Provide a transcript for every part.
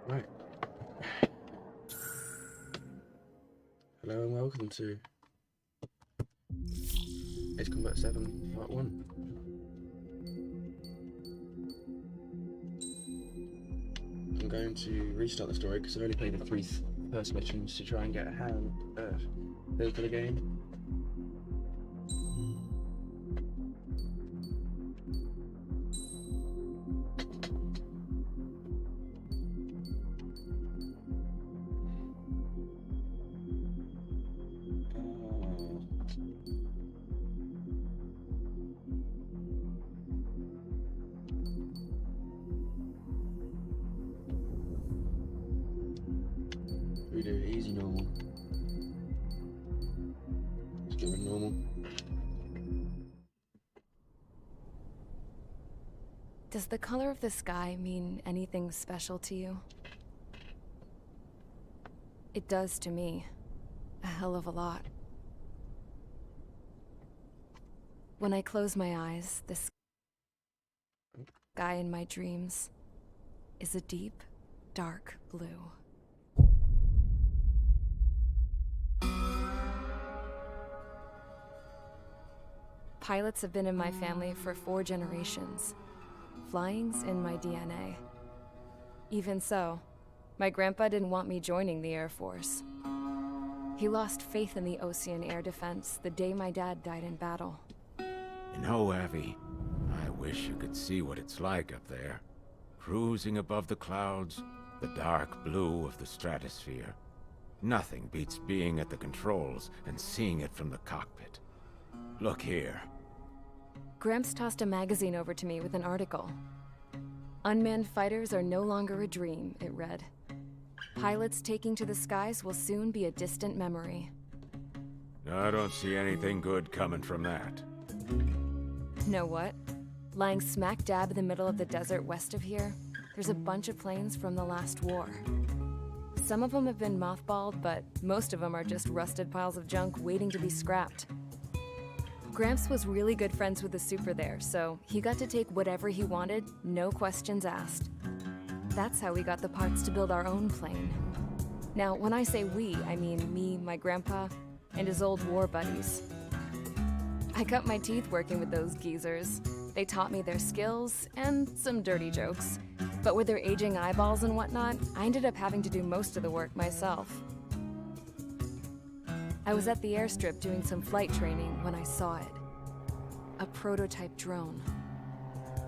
Right. Hello and welcome to Ace Combat 7 Part 1. I'm going to restart the story because I've only played the three first missions to try and get a feel for the game. We do easy, normal. Let's go with normal. Does the color of the sky mean anything special to you? It does to me. A hell of a lot. When I close my eyes, the sky in my dreams is a deep, dark blue. Pilots have been in my family for 4 generations. Flying's in my DNA. Even so, my grandpa didn't want me joining the Air Force. He lost faith in the Ocean Air Defense the day my dad died in battle. You know, Abby, I wish you could see what it's like up there. Cruising above the clouds, the dark blue of the stratosphere. Nothing beats being at the controls and seeing it from the cockpit. Look here. Gramps tossed a magazine over to me with an article. Unmanned fighters are no longer a dream, it read. Pilots taking to the skies will soon be a distant memory. I don't see anything good coming from that. Know what? Lying smack dab in the middle of the desert west of here, there's a bunch of planes from the last war. Some of them have been mothballed, but most of them are just rusted piles of junk waiting to be scrapped. Gramps was really good friends with the super there, so he got to take whatever he wanted, no questions asked. That's how we got the parts to build our own plane. Now, when I say we, I mean me, my grandpa, and his old war buddies. I cut my teeth working with those geezers. They taught me their skills, and some dirty jokes. But with their aging eyeballs and whatnot, I ended up having to do most of the work myself. I was at the airstrip doing some flight training when I saw it. A prototype drone.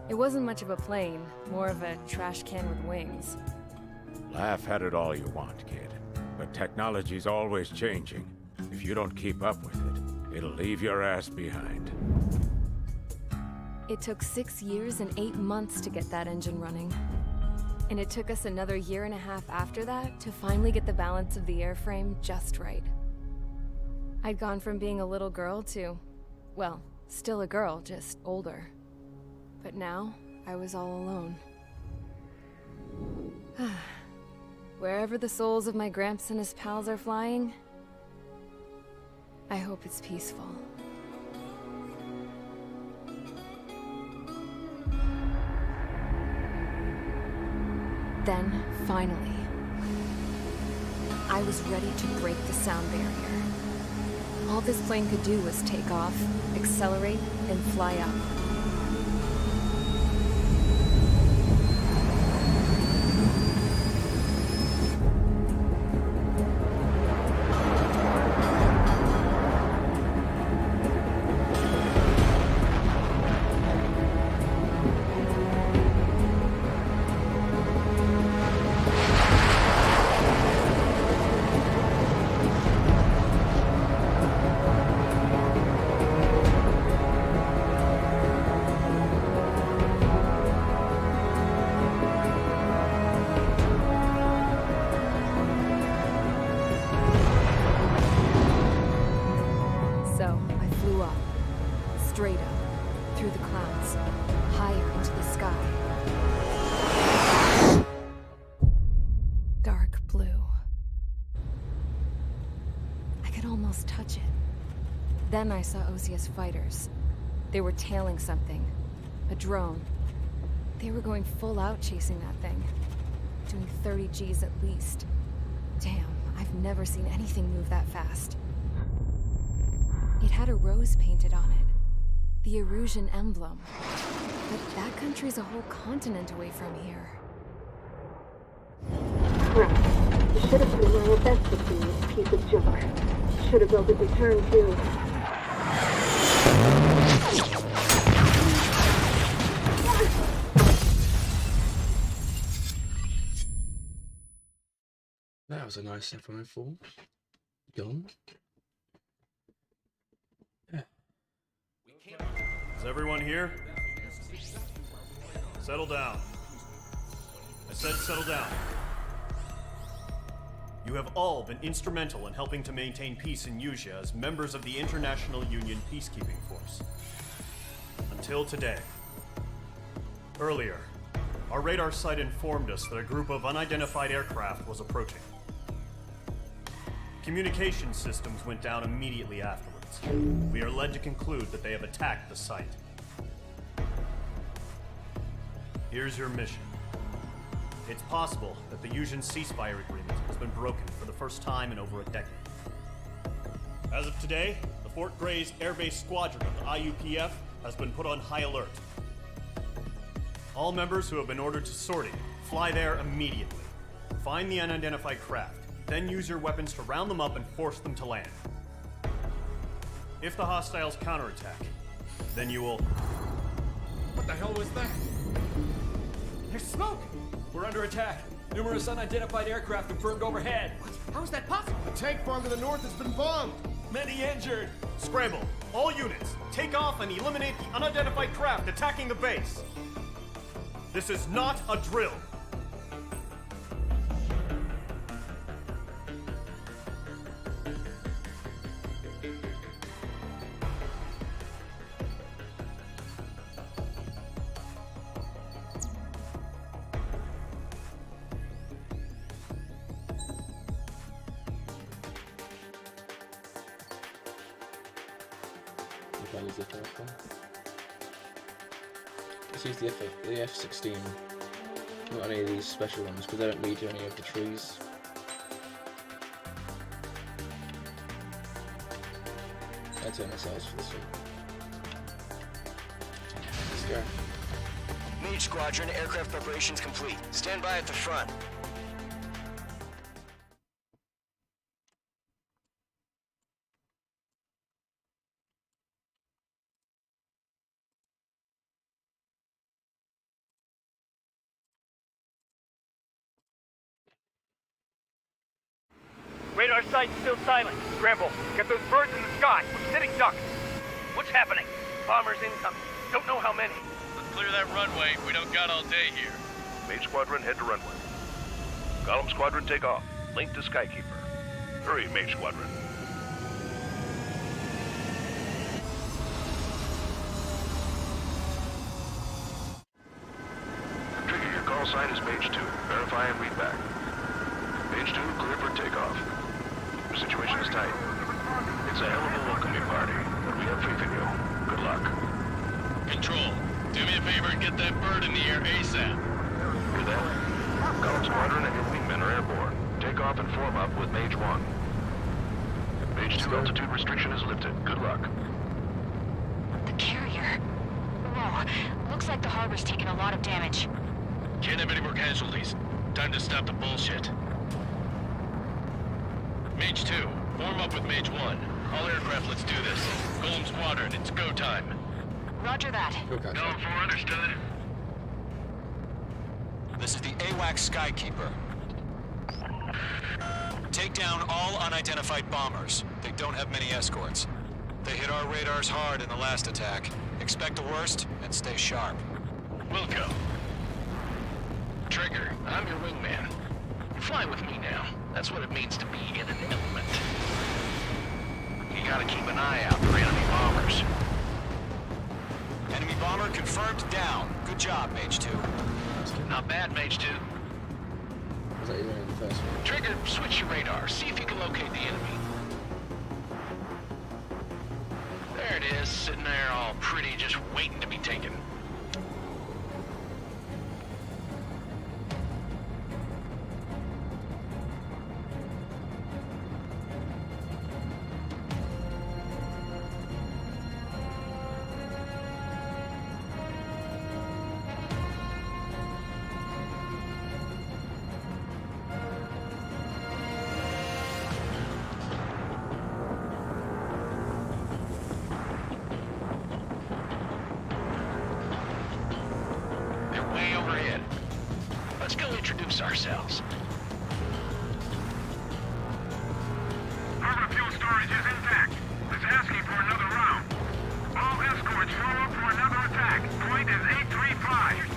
It wasn't much of a plane, more of a trash can with wings. Laugh at it all you want, kid. But technology's always changing. If you don't keep up with it, it'll leave your ass behind. It took 6 years and 8 months to get that engine running. And it took us another 1.5 years after that to finally get the balance of the airframe just right. I'd gone from being a little girl to, well, still a girl, just older. But now, I was all alone. Wherever the souls of my Gramps and his pals are flying, I hope it's peaceful. Then, finally, I was ready to break the sound barrier. All this plane could do was take off, accelerate, and fly up. Straight up, through the clouds, higher into the sky. Dark blue. I could almost touch it. Then I saw Osia's fighters. They were tailing something. A drone. They were going full out chasing that thing. doing 30 Gs at least. Damn, I've never seen anything move that fast. It had a rose painted on it. The Erusian emblem. But that country's a whole continent away from here. Crap. You should have been wearing a vest with this piece of junk. Should have built a return too. That was a nice F-104. Gone. Is everyone here? Settle down. I said settle down. You have all been instrumental in helping to maintain peace in Usea as members of the International Union Peacekeeping Force. Until today. Earlier, our radar site informed us that a group of unidentified aircraft was approaching. Communication systems went down immediately afterwards. We are led to conclude that they have attacked the site. Here's your mission. It's possible that the Usian ceasefire agreement has been broken for the first time in over a decade. As of today, the Fort Grays Air Base Squadron of the IUPF has been put on high alert. All members who have been ordered to sortie, fly there immediately. Find the unidentified craft, then use your weapons to round them up and force them to land. If the hostiles counterattack, then you will... What the hell was that? There's smoke! We're under attack. Numerous unidentified aircraft confirmed overhead. What? How is that possible? The tank farm to the north has been bombed! Many injured. Scramble! All units, take off and eliminate the unidentified craft attacking the base! This is not a drill! Let's use the F-16, not any of these special ones, because they don't lead to any of the trees. I'll turn ourselves for this one. Let's go. Mage Squadron, aircraft preparations complete. Stand by at the front. Radar site's still silent. Scramble. Get those birds in the sky. We're sitting ducks. What's happening? Bombers incoming. Don't know how many. Let's clear that runway. We don't got all day here. Mage Squadron, head to runway. Golem Squadron, take off. Link to Skykeeper. Hurry, Mage Squadron. Trigger, your call sign is Mage 2. Verify and read back. Mage 2, clear for takeoff. The situation is tight. It's a hell of a welcoming party, but we have faith in you. Good luck. Control, do me a favor and get that bird in the air ASAP. Hear that? Golem Squadron and your wingmen are airborne. Take off and form up with Mage 1. Mage 2 altitude restriction is lifted. Good luck. The carrier. Whoa. Looks like the harbor's taken a lot of damage. Can't have any more casualties. Time to stop the bullshit. Mage 2, form up with Mage 1. All aircraft, let's do this. Golem Squadron, it's go time. Roger that. Okay. Going for understood. This is the AWAC Skykeeper. Take down all unidentified bombers. They don't have many escorts. They hit our radars hard in the last attack. Expect the worst and stay sharp. Wilco. Trigger, I'm your wingman. Fly with me now. That's what it means to be in an element. You gotta keep an eye out for enemy bombers. Enemy bomber confirmed down. Good job, Mage 2. Not bad, Mage 2. Was that you in the first one? Trigger, switch your radar. See if you can locate the enemy. There it is, sitting there all pretty, just waiting to be taken. brace ourselves. Harbor fuel storage is intact. It's asking for another round. All escorts follow up for another attack. Point is 835.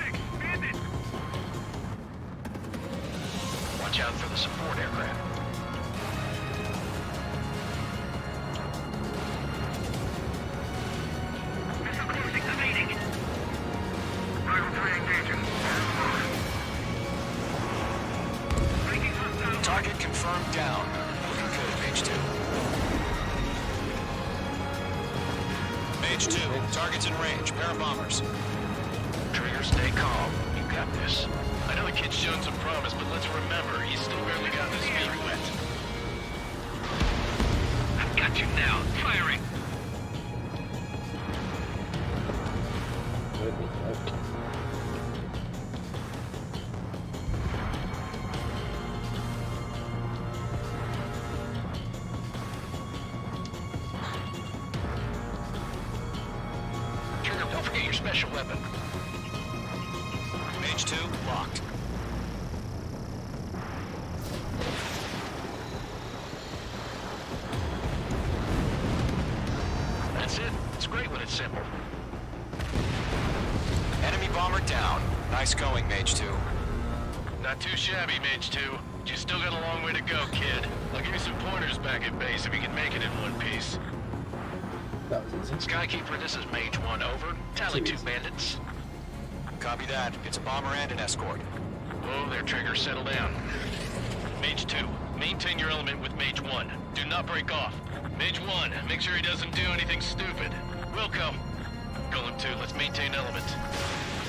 Watch out for the support aircraft. Missile cruise activating. Rifle 3 engaging. Target confirmed down. Looking good, Mage 2. Mage 2, target's in range. Pair of bombers. Trigger, stay calm. You got this. I know the kid's shown some promise, but let's remember, he's still barely got his feet wet. I've got you now. Firing. Trigger, don't forget your special weapon. Mage 2, locked. That's it. It's great when it's simple. Enemy bomber down. Nice going, Mage 2. Not too shabby, Mage 2. But you still got a long way to go, kid. I'll give you some pointers back at base if you can make it in one piece. That was easy. Skykeeper, this is Mage 1, over. Tally 2 bandits. Copy that. It's a bomber and an escort. Whoa there, Trigger. Settle down. Mage 2, maintain your element with Mage 1. Do not break off. Mage 1, make sure he doesn't do anything stupid. Wilco. Golem 2, let's maintain element.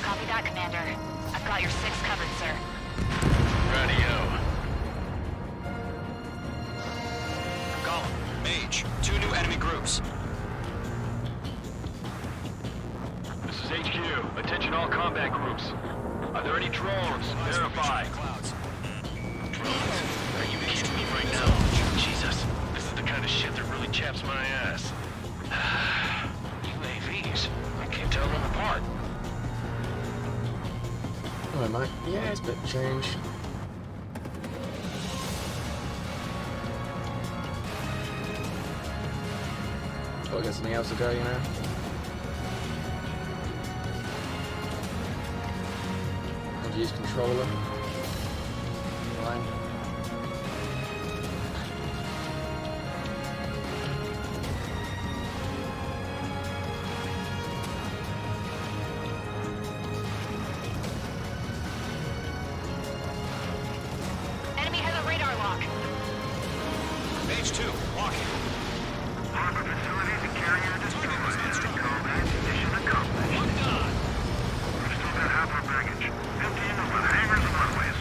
Copy that, Commander. I've got your 6 covered, sir. Radio. Golem, Mage, 2 new enemy groups. This is HQ. Attention all combat groups. Are there any drones? Verify. Clouds. Drones? Are you kidding me right now? Jesus, this is the kind of shit that really chaps my ass. UAVs. I can't tell them apart. Alright, mate. Yeah, it's a bit of change. Oh, I got something else to go, you know? I'll use controller. Fine. Enemy has a radar lock. Mage 2, walking. Harbor facilities and carrier destroyed. Combat mission accomplished. We've still got half our baggage. Emptying over the hangars and runways.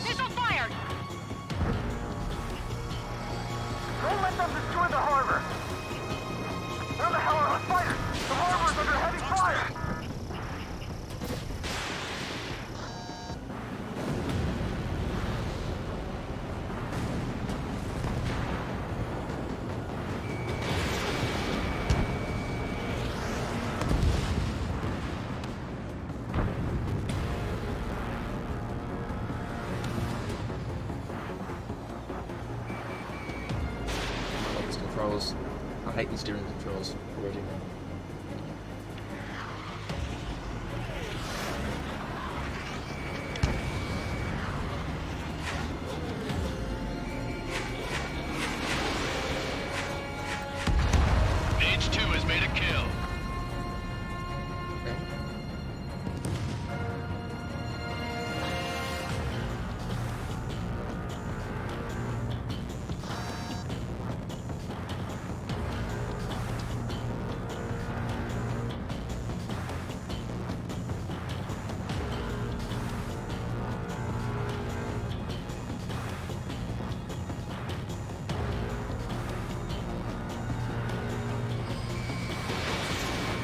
Missile fired! Don't let them destroy the harbor. Where the hell are our fighters? The harbor's under heavy fire. I love these controls. I hate these steering controls already. Mage 2 has made a kill. Okay.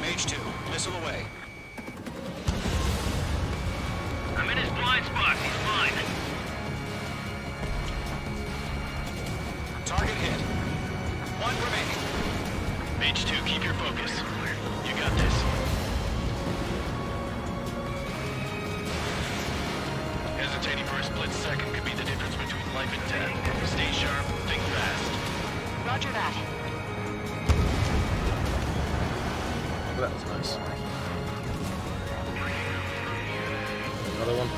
Mage 2, missile away. I'm in his blind spot. He's mine. Target hit. 1 remaining. Mage 2, keep your focus. You got this. Hesitating for a split second could be the difference between life and death. Stay sharp, think fast. Roger that. That was nice. Another one.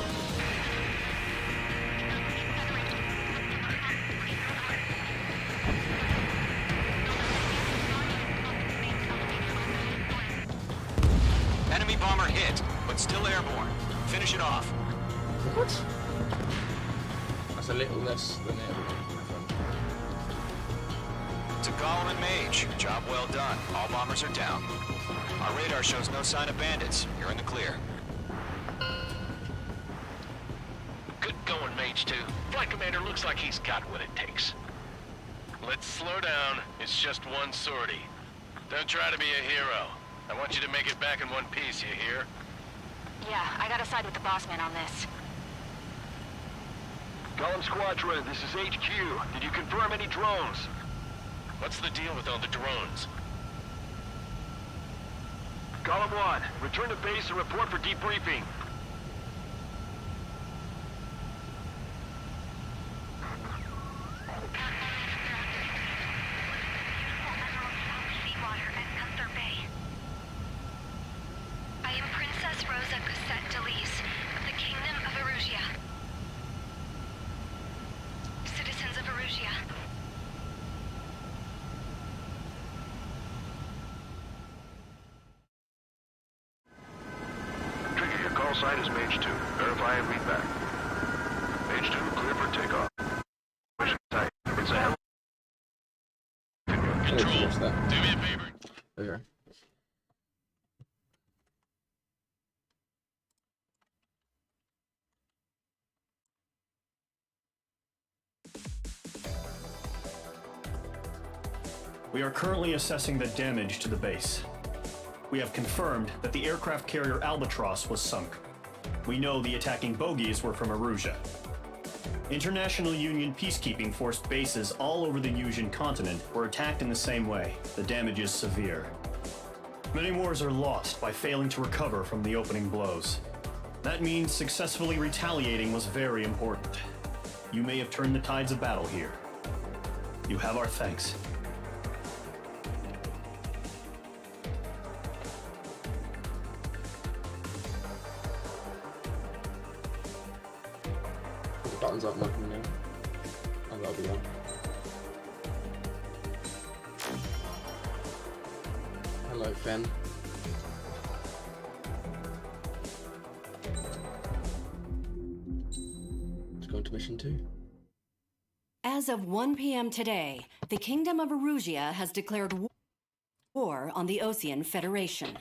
Enemy bomber hit, but still airborne. Finish it off. What? That's a little less than everyone. To Gollum and Mage, job well done. All bombers are down. Our radar shows no sign of bandits. You're in the clear. Good going, Mage 2. Flight Commander looks like he's got what it takes. Let's slow down. It's just one sortie. Don't try to be a hero. I want you to make it back in one piece, you hear? Yeah, I gotta side with the boss man on this. Gollum Squadron, this is HQ. Did you confirm any drones? What's the deal with all the drones? Gollum 1, return to base and report for debriefing. I am Princess Rosa Cosette Delise of the Kingdom of Erusia. Citizens of Erusia. Trigger, your call sign is Mage 2. Verify and read back. Mage 2, clear for takeoff. Mission tight. It's a hell. Control, do me a favor. Okay. We are currently assessing the damage to the base. We have confirmed that the aircraft carrier Albatross was sunk. We know the attacking bogies were from Erusia. International Union peacekeeping force bases all over the Yusian continent were attacked in the same way. The damage is severe. Many wars are lost by failing to recover from the opening blows. That means successfully retaliating was very important. You may have turned the tides of battle here. You have our thanks. The buttons aren't working now. Oh, that'll be on. Hello, Fen. Let's go into mission 2. As of 1 p.m. today, the Kingdom of Erusia has declared war on the Osean Federation.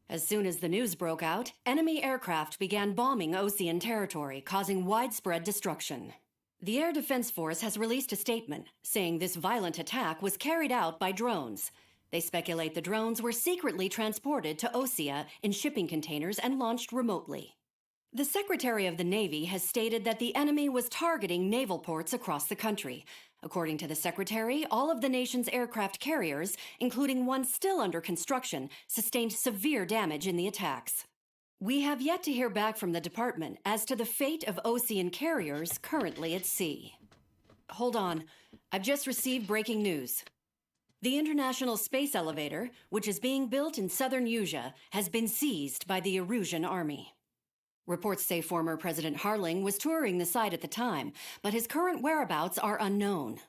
As soon as the news broke out, enemy aircraft began bombing Osean territory, causing widespread destruction. The Air Defense Force has released a statement saying this violent attack was carried out by drones. They speculate the drones were secretly transported to Osea in shipping containers and launched remotely. The Secretary of the Navy has stated that the enemy was targeting naval ports across the country. According to the Secretary, all of the nation's aircraft carriers, including one still under construction, sustained severe damage in the attacks. We have yet to hear back from the department as to the fate of Osean carriers currently at sea. Hold on. I've just received breaking news. The International Space Elevator, which is being built in southern Yusia, has been seized by the Erusian army. Reports say former President Harling was touring the site at the time, but his current whereabouts are unknown.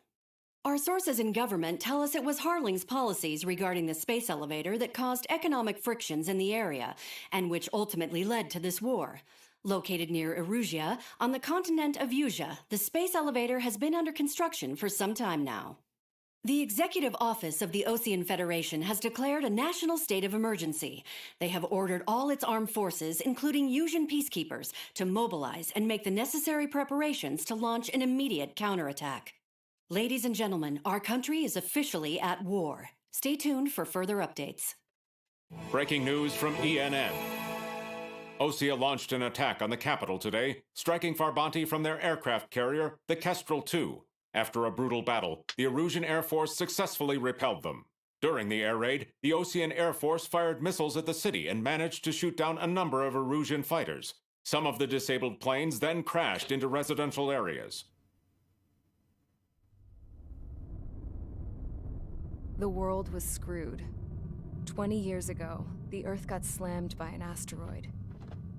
Our sources in government tell us it was Harling's policies regarding the space elevator that caused economic frictions in the area, and which ultimately led to this war. Located near Erusia, on the continent of Yusia, the space elevator has been under construction for some time now. The Executive Office of the Osean Federation has declared a national state of emergency. They have ordered all its armed forces, including Yusian peacekeepers, to mobilize and make the necessary preparations to launch an immediate counterattack. Ladies and gentlemen, our country is officially at war. Stay tuned for further updates. Breaking news from ENN. Osea launched an attack on the capital today, striking Farbanti from their aircraft carrier, the Kestrel II. After a brutal battle, the Erusian Air Force successfully repelled them. During the air raid, the Osean Air Force fired missiles at the city and managed to shoot down a number of Erusian fighters. Some of the disabled planes then crashed into residential areas. The world was screwed. 20 years ago, the Earth got slammed by an asteroid.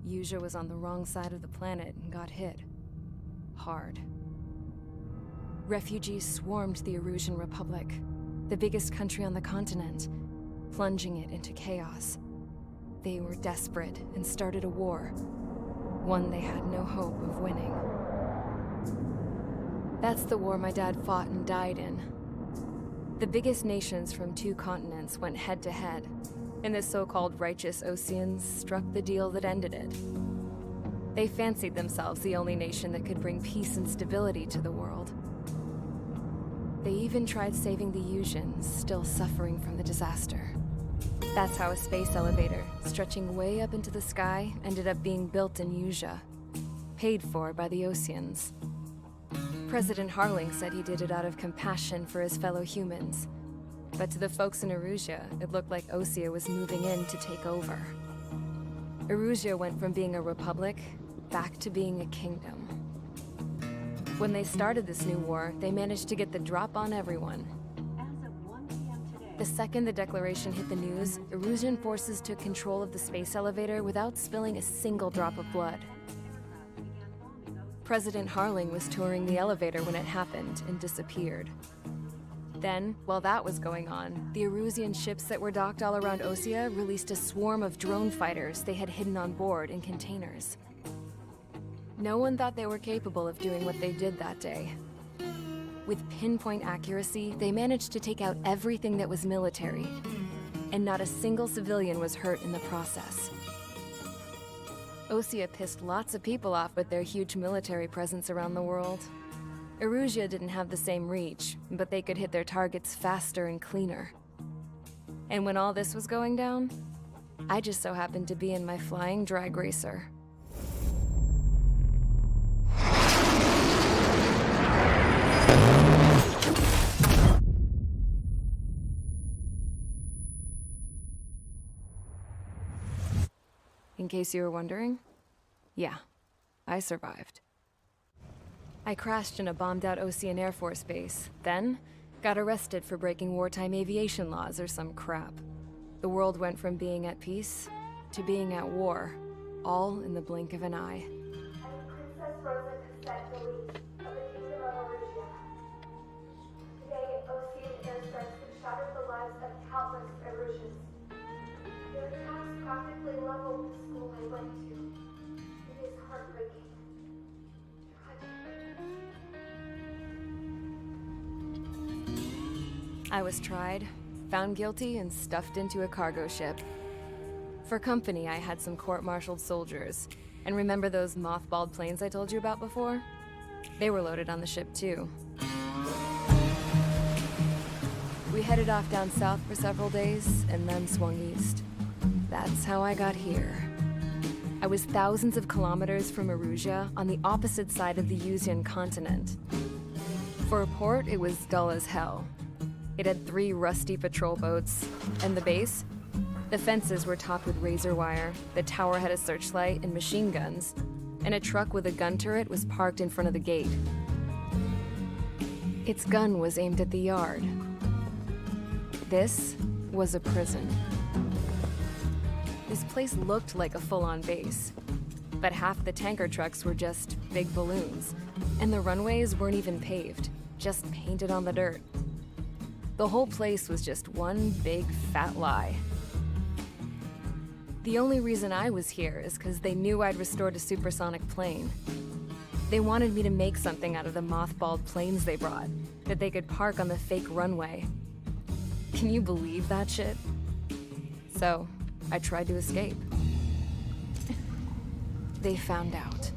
Usha was on the wrong side of the planet and got hit. Hard. Refugees swarmed the Erusian Republic, the biggest country on the continent, plunging it into chaos. They were desperate and started a war, one they had no hope of winning. That's the war my dad fought and died in. The biggest nations from 2 continents went head-to-head, and the so-called righteous Oseans struck the deal that ended it. They fancied themselves the only nation that could bring peace and stability to the world. They even tried saving the Usians, still suffering from the disaster. That's how a space elevator, stretching way up into the sky, ended up being built in Usha, paid for by the Oseans. President Harling said he did it out of compassion for his fellow humans. But to the folks in Erusia, it looked like Osea was moving in to take over. Erusia went from being a republic back to being a kingdom. When they started this new war, they managed to get the drop on everyone. The second the declaration hit the news, Erusian forces took control of the space elevator without spilling a single drop of blood. President Harling was touring the elevator when it happened and disappeared. Then, while that was going on, the Erusian ships that were docked all around Osea released a swarm of drone fighters they had hidden on board in containers. No one thought they were capable of doing what they did that day. With pinpoint accuracy, they managed to take out everything that was military, and not a single civilian was hurt in the process. Osea pissed lots of people off with their huge military presence around the world. Erusia didn't have the same reach, but they could hit their targets faster and cleaner. And when all this was going down, I just so happened to be in my flying drag racer. In case you were wondering, yeah, I survived. I crashed in a bombed-out Osean Air Force base, then got arrested for breaking wartime aviation laws or some crap. The world went from being at peace to being at war, all in the blink of an eye. Princess Rosa Cassette Delete of the Kingdom of Erusia. Today, Osean airstrikes have shattered the lives of countless Erusians. Their attacks practically leveled the school I went to. It is heartbreaking. I was tried, found guilty, and stuffed into a cargo ship. For company, I had some court-martialed soldiers. And remember those mothballed planes I told you about before? They were loaded on the ship, too. We headed off down south for several days, and then swung east. That's how I got here. I was thousands of kilometers from Erusia, on the opposite side of the Usian continent. For a port, it was dull as hell. It had 3 rusty patrol boats, and the base? The fences were topped with razor wire, the tower had a searchlight and machine guns, and a truck with a gun turret was parked in front of the gate. Its gun was aimed at the yard. This was a prison. This place looked like a full-on base, but half the tanker trucks were just big balloons, and the runways weren't even paved, just painted on the dirt. The whole place was just one big fat lie. The only reason I was here is because they knew I'd restored a supersonic plane. They wanted me to make something out of the mothballed planes they brought, that they could park on the fake runway. Can you believe that shit? So, I tried to escape. They found out,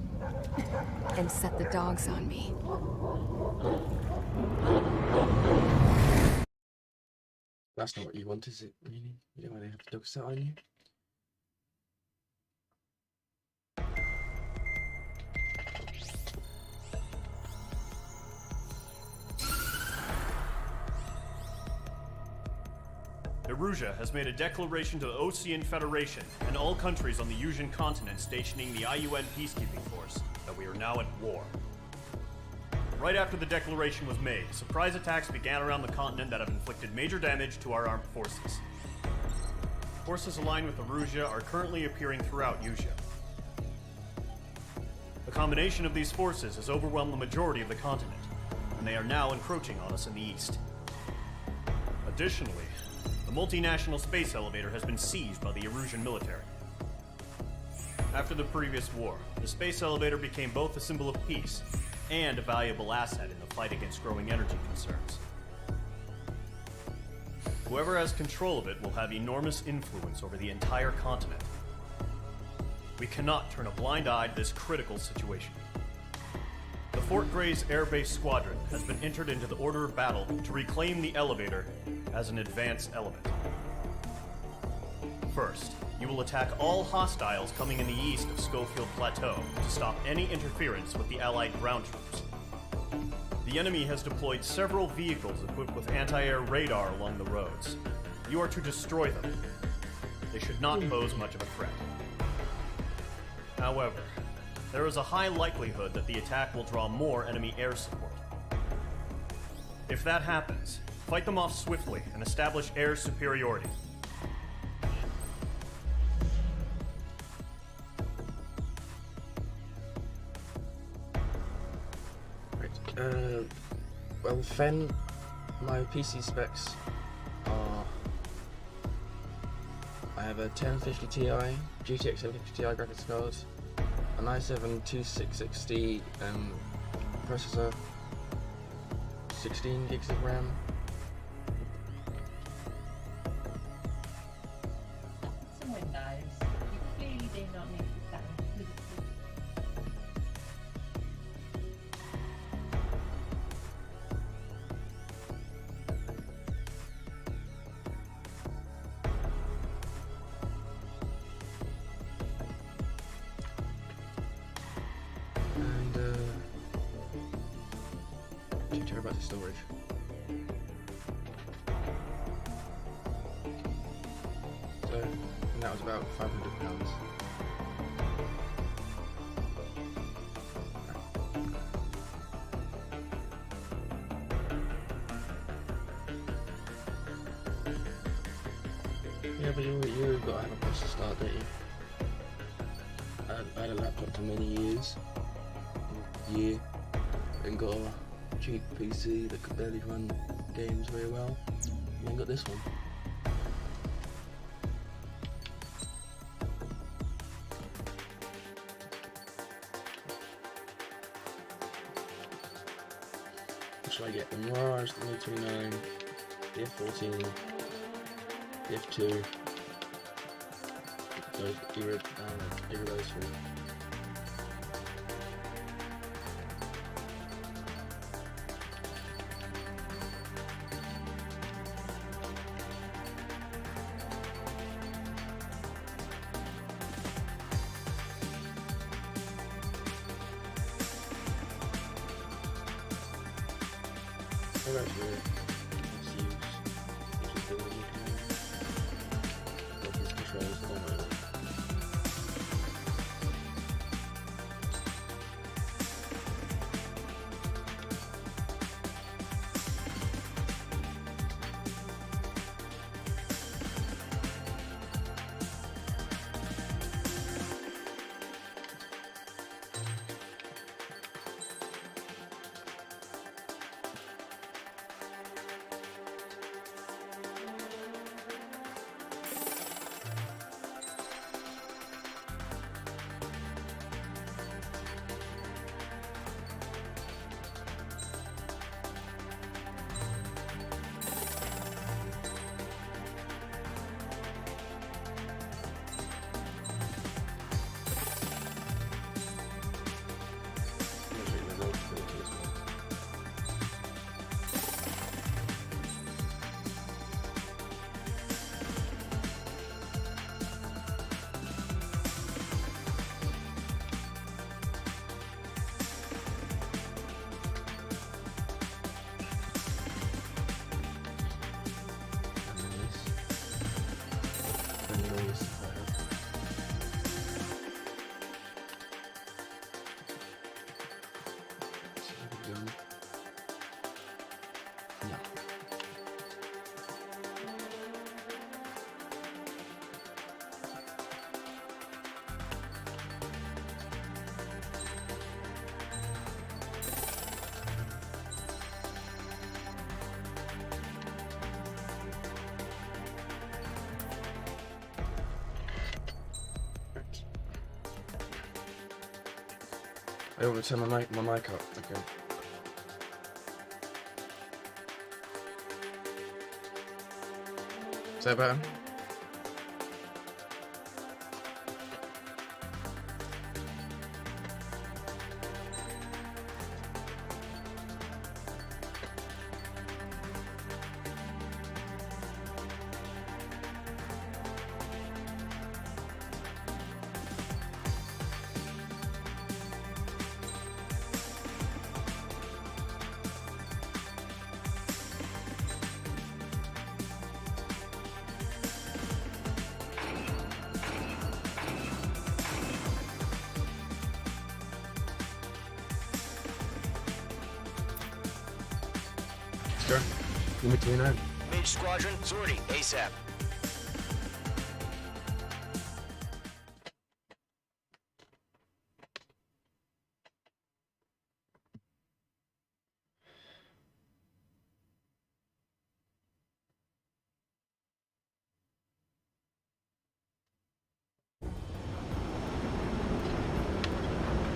and set the dogs on me. That's not what you want, is it, really? You don't want to have a dog set on you? Erusia has made a declaration to the Osean Federation and all countries on the Yusian continent stationing the IUN peacekeeping force that we are now at war. Right after the declaration was made, surprise attacks began around the continent that have inflicted major damage to our armed forces. Forces aligned with Erusia are currently appearing throughout Yusia. The combination of these forces has overwhelmed the majority of the continent, and they are now encroaching on us in the east. Additionally, the multinational space elevator has been seized by the Erusian military. After the previous war, the space elevator became both a symbol of peace and a valuable asset in the fight against growing energy concerns. Whoever has control of it will have enormous influence over the entire continent. We cannot turn a blind eye to this critical situation. The Fort Grays Air Base Squadron has been entered into the order of battle to reclaim the elevator as an advance element. First, you will attack all hostiles coming in the east of Schofield Plateau to stop any interference with the Allied ground troops. The enemy has deployed several vehicles equipped with anti-air radar along the roads. You are to destroy them. They should not pose much of a threat. However, there is a high likelihood that the attack will draw more enemy air support. If that happens, fight them off swiftly and establish air superiority. Right, well, Fen, my PC specs are... I have a 1050 Ti, GTX 750 Ti graphics card, an i7-2660 processor, 16 gigs of RAM. Someone knows. You clearly do not need to say. And 2 terabytes of storage. So, and that was about £500. Yeah, but you've got to have a place to start, don't you? I had a laptop for many years. Year. And got a cheap PC that could barely run games very well. And then got this one. What should I get? The Mirage, the Note 29, the F14, the F2. Those either of those three. I want to turn my mic up. Okay. Is that better? Sure. Give me 29. Mage Squadron, sortie, ASAP.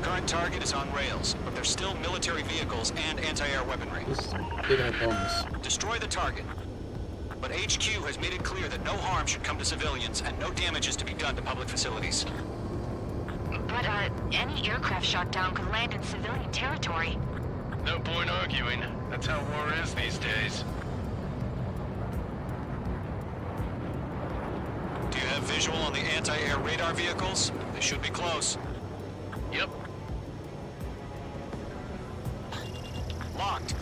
Current target is on rails, but there's still military vehicles and anti-air weaponry. Big old bombs. Destroy the target. But HQ has made it clear that no harm should come to civilians and no damage is to be done to public facilities. But, any aircraft shot down could land in civilian territory. No point arguing. That's how war is these days. Do you have visual on the anti-air radar vehicles? They should be close. Yep. Locked.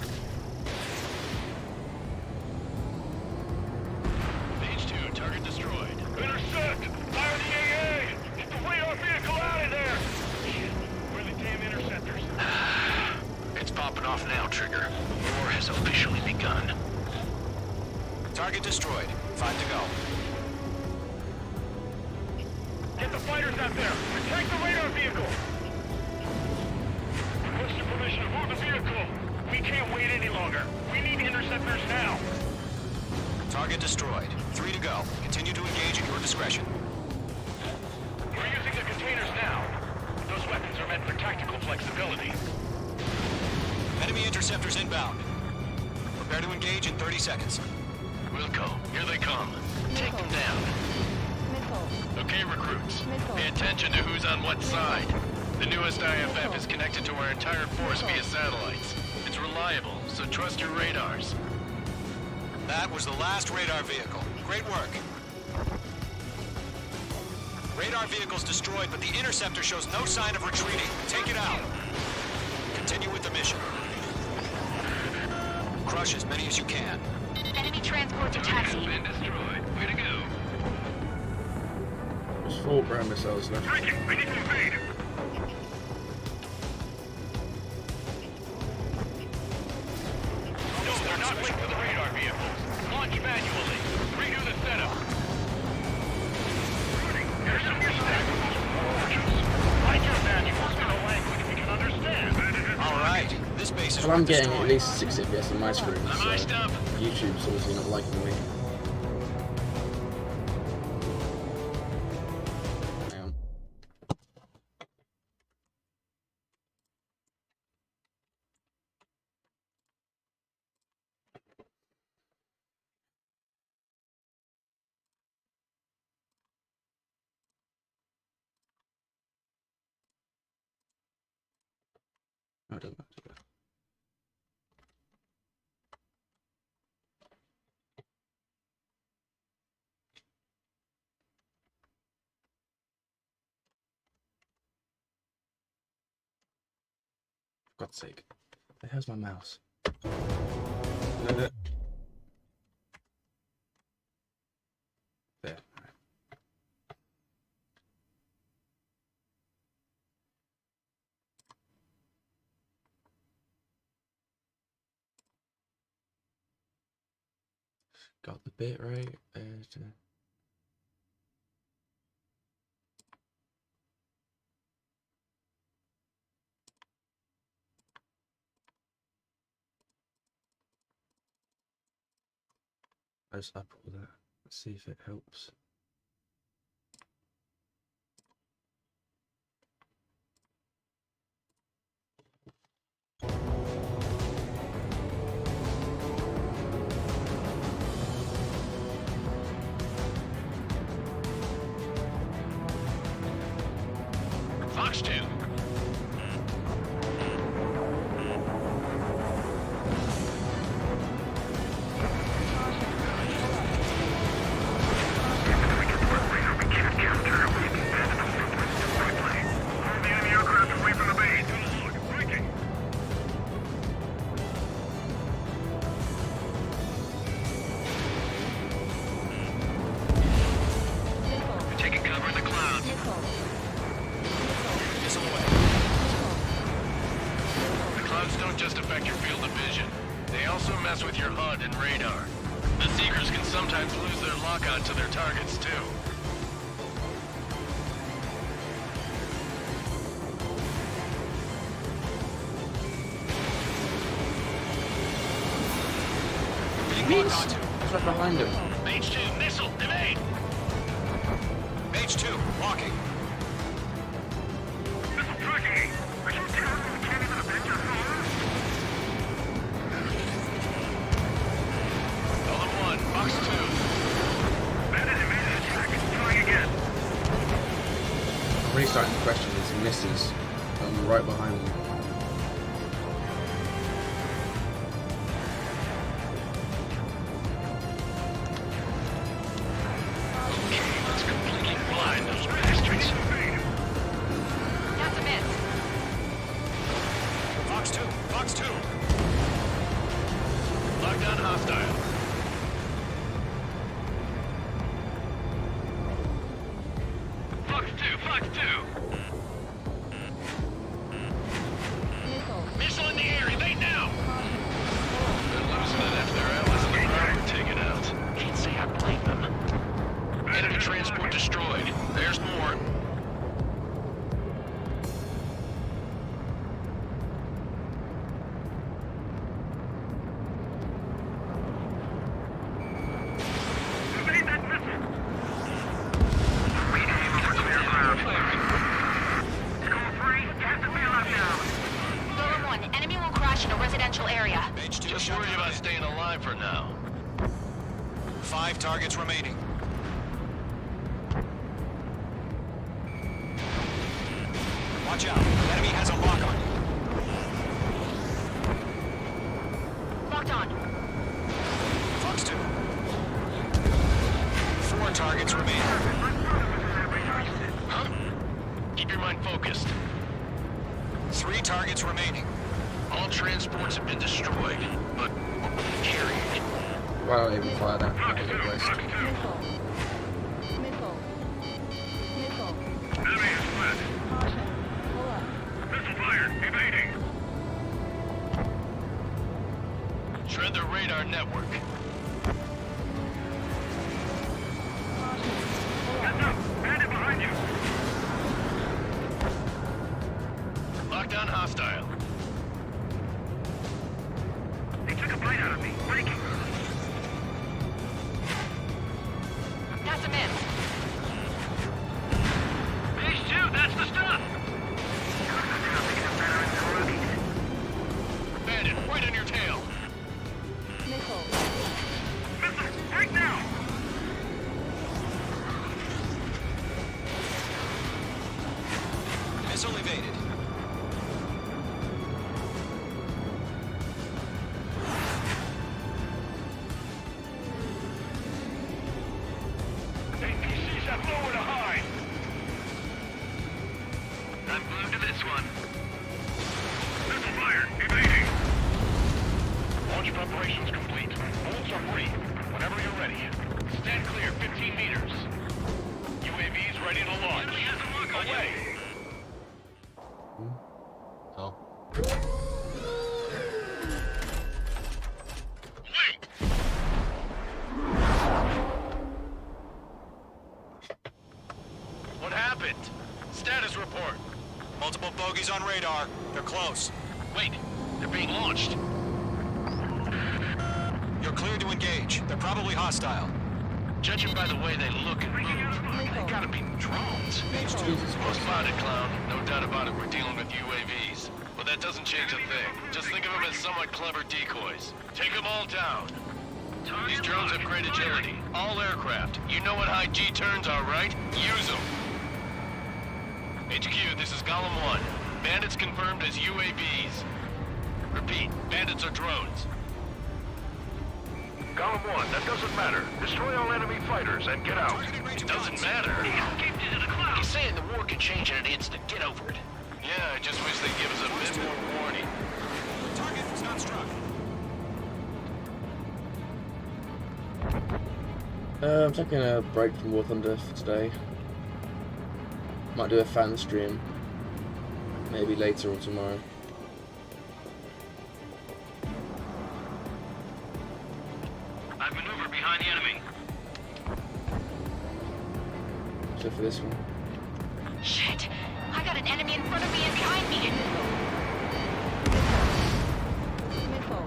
Mage 2, target destroyed. Intercept! Fire the AA! Get the radar vehicle out of there! Shit, where are the damn interceptors? It's popping off now, Trigger. War has officially begun. Target destroyed. 5 to go. Get the fighters out there! Protect the radar vehicle! Requesting permission to move the vehicle! We can't wait any longer. We need interceptors now. Target destroyed. 3 to go. Continue to engage at your discretion. We're using the containers now. Those weapons are meant for tactical flexibility. Enemy interceptors inbound. Prepare to engage in 30 seconds. Wilco, here they come. Take them down. Okay, recruits. Pay attention to who's on what side. The newest IFF is connected to our entire force via satellites. It's reliable, so trust your radars. That was the last radar vehicle. Great work. Radar vehicle's destroyed, but the interceptor shows no sign of retreating. Take it out. Continue with the mission. Crush as many as you can. Enemy transports are taxiing. Been destroyed. Way to go. There's 4 ground missiles left. Break it! I need to invade! No, they're not linked to the radar vehicles. Launch manually. Redo the setup. Here's some new stack. Write your manuals in a language we can understand. Alright, this base is Well, I'm worth getting destroying. at least 6 FPS on my screen, so iced up. YouTube's obviously not liking me. Hang on. No, it doesn't matter. For God's sake. How's my mouse? No, no. There. Alright. Got the bit right. I just up all that. Let's see if it helps. HUD and radar. The Seekers can sometimes lose their lock-on to their targets, too. It's right behind him. Mage 2, missile, evade! Mage 2, walking. Missile tracking! Are you telling me we can't even avenge our fire? Golem 1, Fox 2. Bandit evaded attack. Trying again. I'm really starting to question his misses. I'm right behind him. Fox 2. Lockdown hostile. Fox 2. Missile in the air, evade now! They're losing it after their allies in the ground were taken out. Can't say I blame them. Enemy transport destroyed. There's more. Just worried about staying alive for now. 5 targets remaining. Watch out. Enemy has a lock on you. Locked on. Fox 2. 4 targets remaining. Huh? Keep your mind focused. 3 targets remaining. All transports have been destroyed, but carried. Why don't I even fire that? That was a waste. Enemy is split. Missile fired. Evading. Shred the radar network. Heads up. Bandit behind you. Lockdown hostile. They took a bite out of me. Breaking. That's a miss. Phase 2, that's the stuff. Bandit, right on your tail. Missile, break now. Missile evaded. APCs have nowhere to hide. I'm glued to this one. Missile fired. Evading. Launch preparations complete. Bolts are free. Whenever you're ready. Stand clear, 15 meters. UAVs ready to launch. Away. Oh. Wait! What happened? Status report. Multiple bogeys on radar. They're close. Wait, they're being launched. You're cleared to engage. They're probably hostile. Judging by the way they look and move, they gotta be drones. Well spotted, clown. No doubt about it, we're dealing with UAVs. But that doesn't change a thing. Just think of them as somewhat clever decoys. Take them all down. These drones have great agility. All aircraft. You know what high G turns are, right? Use them. HQ, this is Golem 1. Bandits confirmed as UAVs. Repeat, bandits are drones. Golem 1, that doesn't matter. Destroy all enemy fighters and get out. It doesn't matter. He's saying the war could change in an instant. Get over it. Yeah, I just wish they'd give us a bit more warning. Target is not struck. I'm taking a break from War Thunder for today. Might do a fan stream. Maybe later or tomorrow. I've maneuvered behind the enemy. So for this one. Shit! I got an enemy in front of me and behind me! Missile.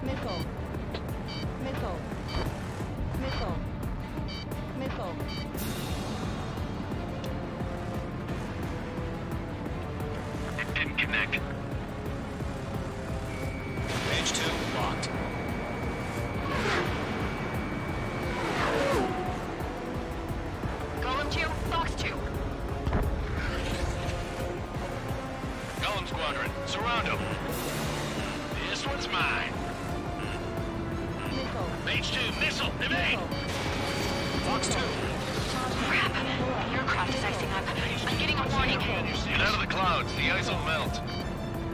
Missile. Missile. Missile. Missile. It didn't connect. Mage 2 locked. Golem 2, Fox 2. Golem Squadron, surround him. This one's mine. Missile. Mage 2, missile, evade! Fox 2. Crap. The aircraft is icing up. I'm getting a warning. Get out of the clouds, the ice will melt.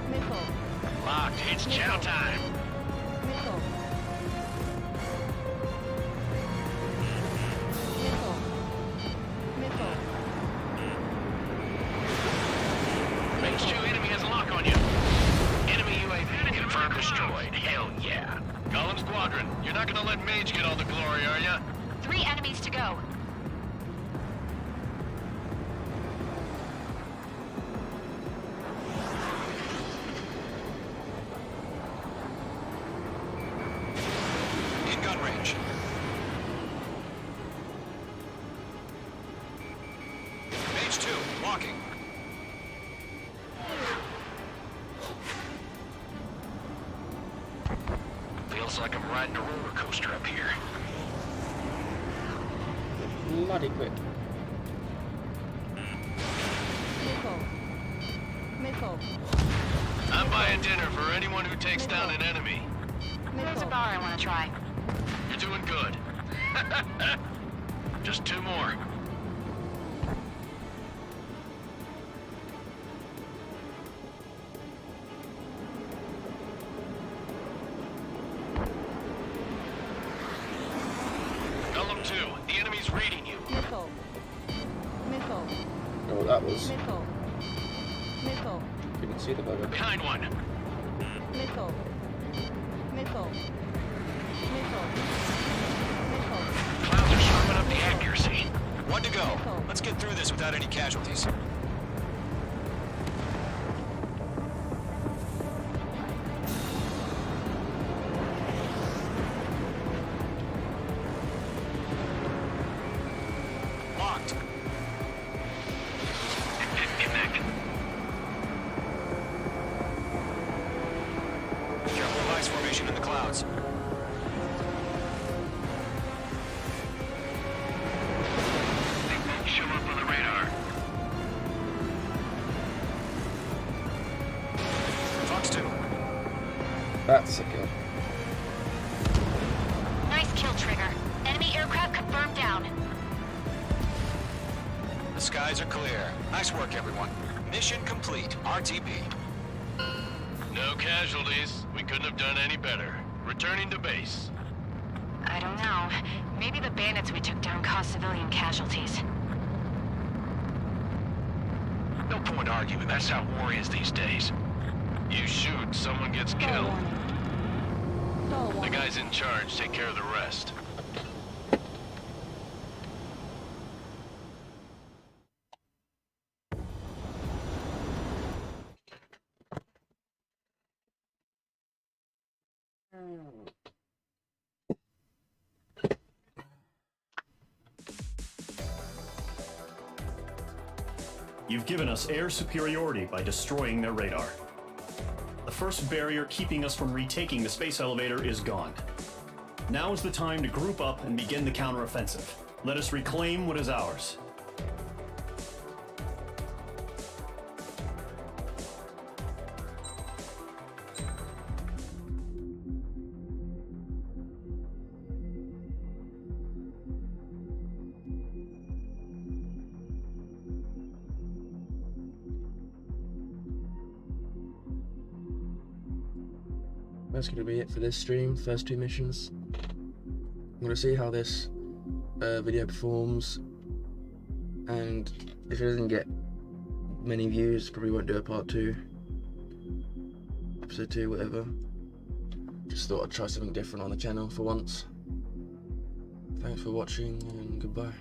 Missile. Locked, it's chow time. Missile. Missile. Missile. Mage 2, enemy has a lock on you. Enemy UAV confirmed destroyed. Hell yeah. Golem Squadron, you're not gonna let Mage get all the glory, are ya? 3 enemies to go. In gun range. Mage 2 locking. Feels like I'm riding a roller coaster up here. Bloody quick. Missile. Missile. I'm buying dinner for anyone who takes down an enemy. There's a bar I want to try. You're doing good. Just 2 more. Golem 2, the enemy's reading you. Missile. Missile. Oh, that was. Missile. Missile. Couldn't see the bugger. Behind one. Missile. Missile. Missile. Missile. Clouds are sharpening up the accuracy. 1 to go. Let's get through this without any casualties. Locked. It didn't connect. Careful of ice formation in the clouds. They won't show up on the radar. Fox 2. That's a kill. Nice kill, Trigger. Enemy aircraft confirmed down. The skies are clear. Nice work, everyone. Mission complete. RTB. No casualties. We couldn't have done any better. Returning to base. I don't know. Maybe the bandits we took down caused civilian casualties. No point arguing. That's how war is these days. You shoot, someone gets killed. The guys in charge take care of the rest. You've given us air superiority by destroying their radar. The first barrier keeping us from retaking the space elevator is gone. Now is the time to group up and begin the counteroffensive. Let us reclaim what is ours. That's going to be it for this stream, first 2 missions. I'm going to see how this video performs, and if it doesn't get many views, probably won't do a part 2, episode 2, whatever. Just thought I'd try something different on the channel for once. Thanks for watching and goodbye.